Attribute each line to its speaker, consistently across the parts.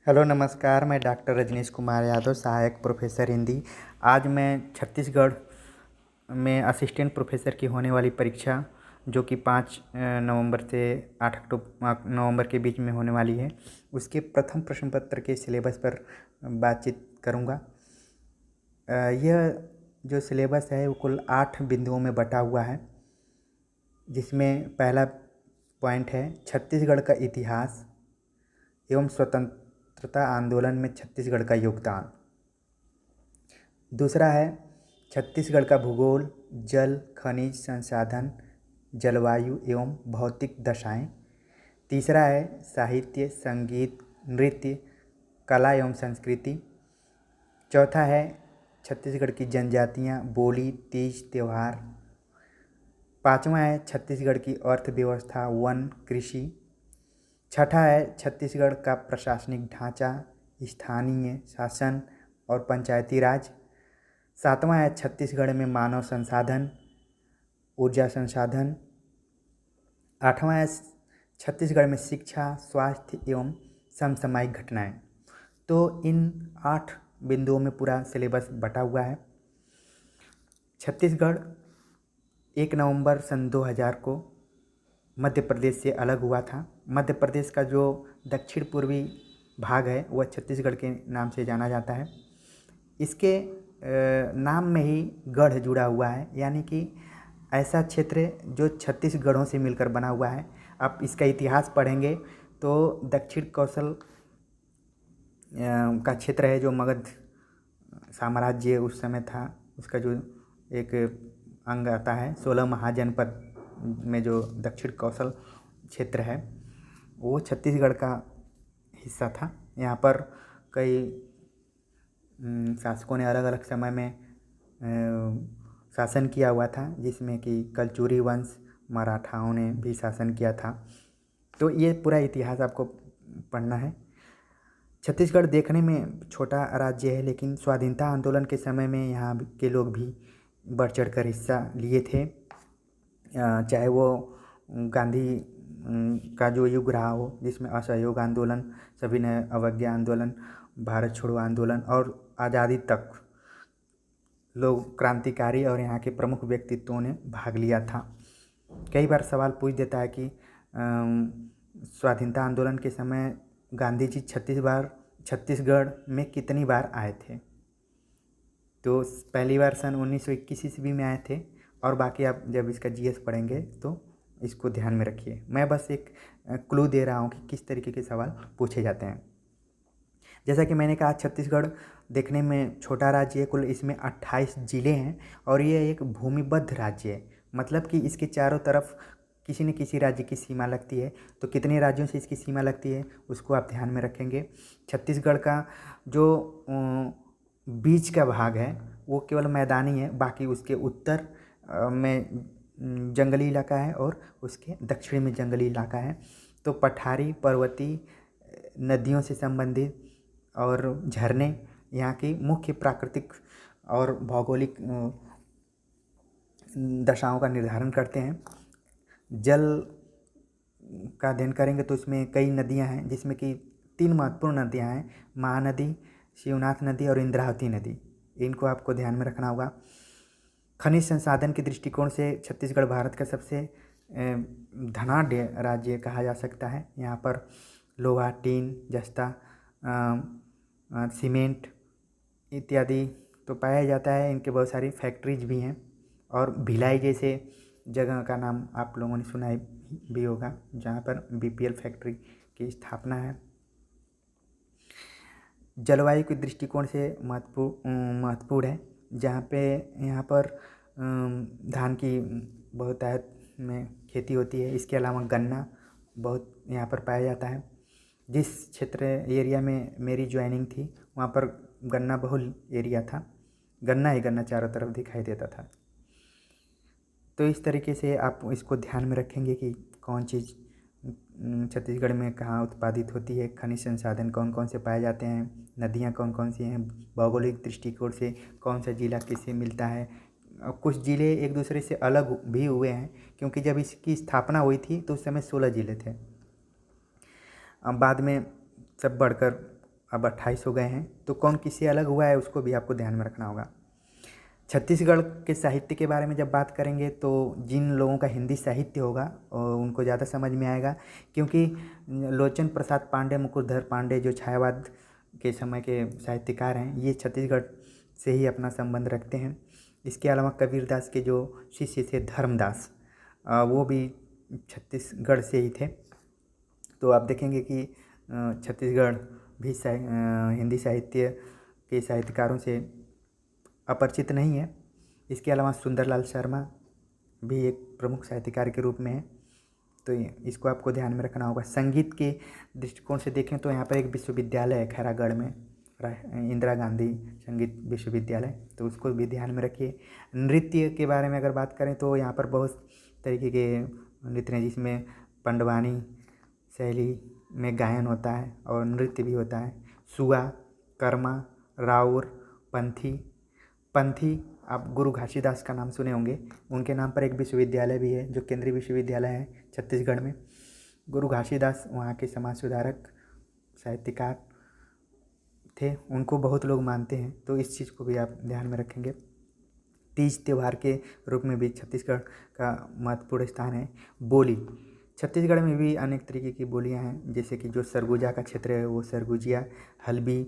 Speaker 1: Hello नमस्कार। मैं doctor Rajneesh Kumar Yadav, सहायक प्रोफेसर हिंदी। आज मैं छत्तीसगढ़ में असिस्टेंट प्रोफेसर की होने वाली परीक्षा जो कि 5 नवंबर से 8 नवंबर के बीच में होने वाली है, उसके प्रथम प्रश्न पत्र के सिलेबस पर बातचीत करूंगा। यह जो सिलेबस है वो कुल 8 बिंदुओं में बटा हुआ है, जिसमें पहला पॉइंट है छत्तीसगढ़ का इतिहास एवं स्वतंत्रता आंदोलन में छत्तीसगढ़ का योगदान। दूसरा है छत्तीसगढ़ का भूगोल, जल, खनिज संसाधन, जलवायु एवं भौतिक दशाएं। तीसरा है साहित्य, संगीत, नृत्य, कला एवं संस्कृति। चौथा है छत्तीसगढ़ की जनजातियां, बोली, तीज, त्यौहार। पांचवा है छत्तीसगढ़ की अर्थव्यवस्था, वन, कृषि। छठा है छत्तीसगढ़ का प्रशासनिक ढांचा, स्थानीय शासन और पंचायती राज। सातवां है छत्तीसगढ़ में मानव संसाधन, ऊर्जा संसाधन। आठवां है छत्तीसगढ़ में शिक्षा, स्वास्थ्य एवं समसामयिक घटनाएं। तो इन 8 बिंदुओं में पूरा सिलेबस बटा हुआ है। छत्तीसगढ़ 1 नवंबर सन 2000 को मध्य प्रदेश से अलग हुआ था। मध्य प्रदेश का जो दक्षिण पूर्वी भाग है वह छत्तीसगढ़ के नाम से जाना जाता है। इसके नाम में ही गढ़ जुड़ा हुआ है, यानी कि ऐसा क्षेत्र जो 36 गढ़ों से मिलकर बना हुआ है। आप इसका इतिहास पढ़ेंगे तो दक्षिण कौशल का क्षेत्र है जो मगध साम्राज्य उस समय था, उसका जो एक अंग आता है 16 महाजनपद में जो दक्षिण कौशल क्षेत्र है वो छत्तीसगढ़ का हिस्सा था। यहाँ पर कई शासकों ने अलग अलग समय में शासन किया हुआ था, जिसमें कि कलचुरी वंश, मराठाओं ने भी शासन किया था। तो ये पूरा इतिहास आपको पढ़ना है। छत्तीसगढ़ देखने में छोटा राज्य है, लेकिन स्वाधीनता आंदोलन के समय में यहाँ के लोग भी बढ़ चढ़ कर हिस्सा लिए थे। चाहे वो गांधी का जो युग रहा हो, जिसमें असहयोग आंदोलन, सविनय अवज्ञा आंदोलन, भारत छोड़ो आंदोलन और आज़ादी तक लोग क्रांतिकारी और यहाँ के प्रमुख व्यक्तित्वों ने भाग लिया था। कई बार सवाल पूछ देता है कि स्वाधीनता आंदोलन के समय गांधी जी छत्तीसगढ़ में कितनी बार आए थे। तो पहली बार सन 1921 ईस्वी में आए थे, और बाकी आप जब इसका जीएस पढ़ेंगे तो इसको ध्यान में रखिए। मैं बस एक क्लू दे रहा हूँ कि किस तरीके के सवाल पूछे जाते हैं। जैसा कि मैंने कहा, छत्तीसगढ़ देखने में छोटा राज्य है, कुल इसमें 28 जिले हैं और ये एक भूमिबद्ध राज्य है। मतलब कि इसके चारों तरफ किसी न किसी राज्य की सीमा लगती है। तो कितने राज्यों से इसकी सीमा लगती है उसको आप ध्यान में रखेंगे। छत्तीसगढ़ का जो बीच का भाग है वो केवल मैदानी है, बाकी उसके उत्तर में जंगली इलाका है और उसके दक्षिण में जंगली इलाका है। तो पठारी, पर्वतीय, नदियों से संबंधित और झरने यहाँ की मुख्य प्राकृतिक और भौगोलिक दशाओं का निर्धारण करते हैं। जल का अध्ययन करेंगे तो इसमें कई नदियाँ हैं, जिसमें कि 3 महत्वपूर्ण नदियाँ हैं, महानदी, शिवनाथ नदी और इंद्रावती नदी। इनको आपको ध्यान में रखना होगा। खनिज संसाधन के दृष्टिकोण से छत्तीसगढ़ भारत का सबसे धनाढ्य राज्य कहा जा सकता है। यहाँ पर लोहा, टीन, जस्ता, सीमेंट इत्यादि तो पाया जाता है। इनके बहुत सारी फैक्ट्रीज भी हैं, और भिलाई जैसे जगह का नाम आप लोगों ने सुना भी होगा, जहाँ पर बीपीएल फैक्ट्री की स्थापना है। जलवायु के दृष्टिकोण से महत्वपूर्ण है, जहाँ पे यहाँ पर धान की बहुतायत में खेती होती है। इसके अलावा गन्ना बहुत यहाँ पर पाया जाता है। जिस क्षेत्र एरिया में मेरी ज्वाइनिंग थी वहाँ पर गन्ना बहुल एरिया था, गन्ना ही गन्ना चारों तरफ दिखाई देता था। तो इस तरीके से आप इसको ध्यान में रखेंगे कि कौन चीज़ छत्तीसगढ़ में कहाँ उत्पादित होती है, खनिज संसाधन कौन कौन से पाए जाते हैं, नदियाँ कौन कौन सी हैं, भौगोलिक दृष्टिकोण से कौन सा जिला किससे मिलता है। कुछ ज़िले एक दूसरे से अलग भी हुए हैं, क्योंकि जब इसकी स्थापना हुई थी तो उस समय 16 ज़िले थे। बाद में सब बढ़कर अब 28 हो गए हैं, तो कौन किससे अलग हुआ है उसको भी आपको ध्यान में रखना होगा। छत्तीसगढ़ के साहित्य के बारे में जब बात करेंगे तो जिन लोगों का हिंदी साहित्य होगा उनको ज़्यादा समझ में आएगा, क्योंकि लोचन प्रसाद पांडे, मुकुटधर पांडे जो छायावाद के समय के साहित्यकार हैं, ये छत्तीसगढ़ से ही अपना संबंध रखते हैं। इसके अलावा कबीरदास के जो शिष्य थे धर्मदास, वो भी छत्तीसगढ़ से ही थे। तो आप देखेंगे कि छत्तीसगढ़ भी हिंदी साहित्य के साहित्यकारों से अपरिचित नहीं है। इसके अलावा सुंदरलाल शर्मा भी एक प्रमुख साहित्यकार के रूप में है, तो इसको आपको ध्यान में रखना होगा। संगीत के दृष्टिकोण से देखें तो यहाँ पर एक विश्वविद्यालय है खैरागढ़ में, इंदिरा गांधी संगीत विश्वविद्यालय, तो उसको भी ध्यान में रखिए। नृत्य के बारे में अगर बात करें तो यहाँ पर बहुत तरीके के नृत्य हैं, जिसमें पंडवानी शैली में गायन होता है और नृत्य भी होता है। सुआ, कर्मा, राउर, पंथी आप गुरु घासीदास का नाम सुने होंगे, उनके नाम पर एक विश्वविद्यालय भी है जो केंद्रीय विश्वविद्यालय है छत्तीसगढ़ में। गुरु घासीदास वहाँ के समाज सुधारक साहित्यकार थे, उनको बहुत लोग मानते हैं, तो इस चीज़ को भी आप ध्यान में रखेंगे। तीज त्यौहार के रूप में भी छत्तीसगढ़ का महत्वपूर्ण स्थान है। बोली, छत्तीसगढ़ में भी अनेक तरीके की बोलियां हैं, जैसे कि जो सरगुजा का क्षेत्र है वो सरगुजिया, हल्बी।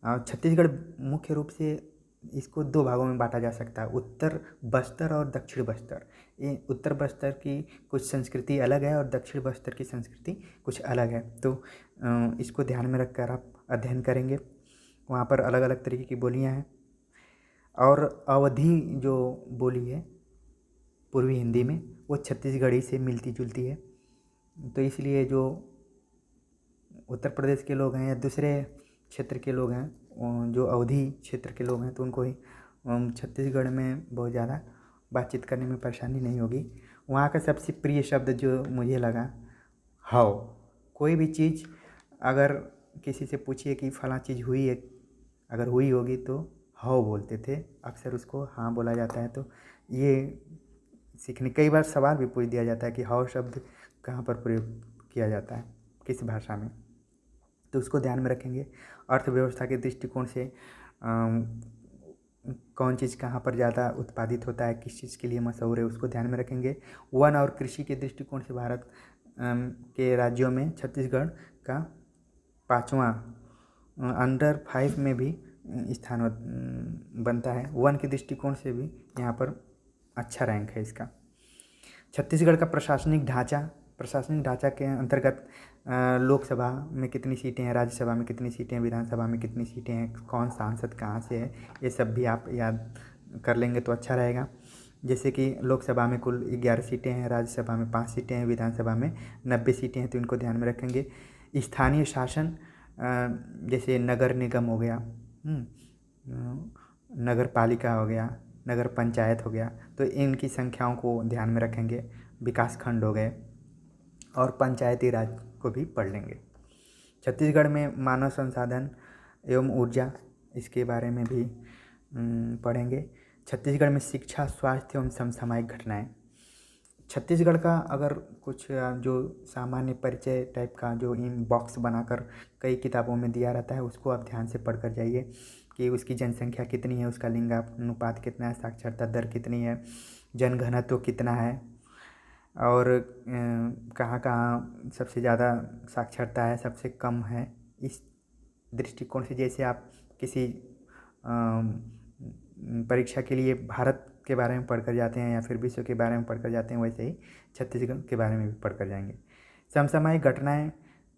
Speaker 1: और छत्तीसगढ़ मुख्य रूप से इसको दो भागों में बांटा जा सकता है, उत्तर बस्तर और दक्षिण बस्तर। ये उत्तर बस्तर की कुछ संस्कृति अलग है और दक्षिण बस्तर की संस्कृति कुछ अलग है, तो इसको ध्यान में रखकर आप अध्ययन करेंगे। वहाँ पर अलग अलग तरीके की बोलियाँ हैं। और अवधी जो बोली है पूर्वी हिंदी में, वो छत्तीसगढ़ी से मिलती जुलती है, तो इसलिए जो उत्तर प्रदेश के लोग हैं या दूसरे क्षेत्र के लोग हैं, जो अवधी क्षेत्र के लोग हैं, तो उनको ही छत्तीसगढ़ में बहुत ज़्यादा बातचीत करने में परेशानी नहीं होगी। वहाँ का सबसे प्रिय शब्द जो मुझे लगा, हाओ। कोई भी चीज़ अगर किसी से पूछिए कि फलां चीज़ हुई है, अगर हुई होगी तो हाओ बोलते थे, अक्सर उसको हाँ बोला जाता है। तो ये सीखने, कई बार सवाल भी पूछ दिया जाता है कि हाओ शब्द कहाँ पर प्रयोग किया जाता है, किस भाषा में, तो उसको ध्यान में रखेंगे। अर्थव्यवस्था के दृष्टिकोण से कौन चीज़ कहाँ पर ज़्यादा उत्पादित होता है, किस चीज़ के लिए मशहूर है, उसको ध्यान में रखेंगे। वन और कृषि के दृष्टिकोण से भारत के राज्यों में छत्तीसगढ़ का 5वां अंडर 5 में भी स्थान बनता है। वन के दृष्टिकोण से भी यहाँ पर अच्छा रैंक है इसका। छत्तीसगढ़ का प्रशासनिक ढांचा के अंतर्गत लोकसभा में कितनी सीटें हैं, राज्यसभा में कितनी सीटें हैं, विधानसभा में कितनी सीटें हैं, कौन सांसद कहाँ से है, ये सब भी आप याद कर लेंगे तो अच्छा रहेगा। जैसे कि लोकसभा में कुल 11 सीटें हैं, राज्यसभा में 5 सीटें हैं, विधानसभा में 90 सीटें हैं, तो इनको ध्यान में रखेंगे। स्थानीय शासन जैसे नगर निगम हो गया, नगर पालिका हो गया, नगर पंचायत हो गया, तो इनकी संख्याओं को ध्यान में रखेंगे। विकास खंड हो गए और पंचायती राज को भी पढ़ लेंगे। छत्तीसगढ़ में मानव संसाधन एवं ऊर्जा, इसके बारे में भी पढ़ेंगे। छत्तीसगढ़ में शिक्षा, स्वास्थ्य एवं समसामयिक घटनाएं। छत्तीसगढ़ का अगर कुछ जो सामान्य परिचय टाइप का जो इन बॉक्स बनाकर कई किताबों में दिया रहता है, उसको आप ध्यान से पढ़ कर जाइए कि उसकी जनसंख्या कितनी है, उसका लिंगानुपात कितना है, साक्षरता दर कितनी है, जनघनत्व कितना है, और कहाँ कहाँ सबसे ज़्यादा साक्षरता है, सबसे कम है। इस दृष्टिकोण से जैसे आप किसी परीक्षा के लिए भारत के बारे में पढ़कर जाते हैं या फिर विश्व के बारे में पढ़कर जाते हैं, वैसे ही छत्तीसगढ़ के बारे में भी पढ़कर जाएंगे। समसामयिक घटनाएं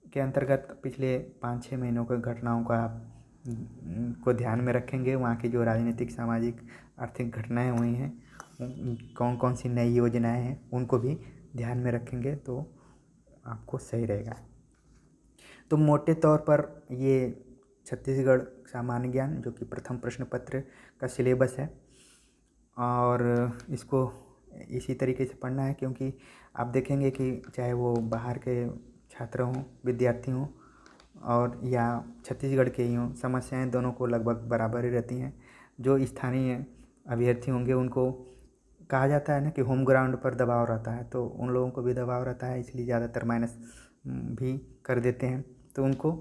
Speaker 1: के अंतर्गत पिछले 5-6 महीनों की घटनाओं का आप को ध्यान में रखेंगे। वहाँ की जो राजनीतिक, सामाजिक, आर्थिक घटनाएं हुई हैं, कौन कौन सी नई योजनाएं हैं, उनको भी ध्यान में रखेंगे तो आपको सही रहेगा। तो मोटे तौर पर ये छत्तीसगढ़ सामान्य ज्ञान जो कि प्रथम प्रश्न पत्र का सिलेबस है, और इसको इसी तरीके से पढ़ना है, क्योंकि आप देखेंगे कि चाहे वो बाहर के छात्र हों, विद्यार्थी हों, और या छत्तीसगढ़ के ही हों, समस्याएं दोनों को लगभग बराबर ही रहती हैं। जो स्थानीय अभ्यर्थी होंगे उनको कहा जाता है ना कि होम ग्राउंड पर दबाव रहता है, तो उन लोगों को भी दबाव रहता है, इसलिए ज़्यादातर माइनस भी कर देते हैं। तो उनको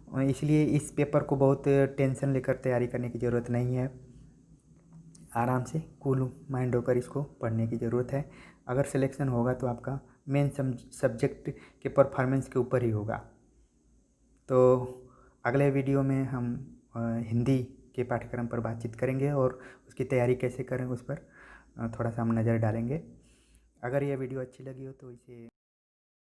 Speaker 1: इसलिए इस पेपर को बहुत टेंशन लेकर तैयारी करने की ज़रूरत नहीं है। आराम से कूल माइंड होकर इसको पढ़ने की ज़रूरत है। अगर सिलेक्शन होगा तो आपका मेन सब्जेक्ट के परफॉर्मेंस के ऊपर ही होगा। तो अगले वीडियो में हम हिंदी के पाठ्यक्रम पर बातचीत करेंगे और उसकी तैयारी कैसे करें उस पर थोड़ा सा हम नज़र डालेंगे। अगर यह वीडियो अच्छी लगी हो तो इसे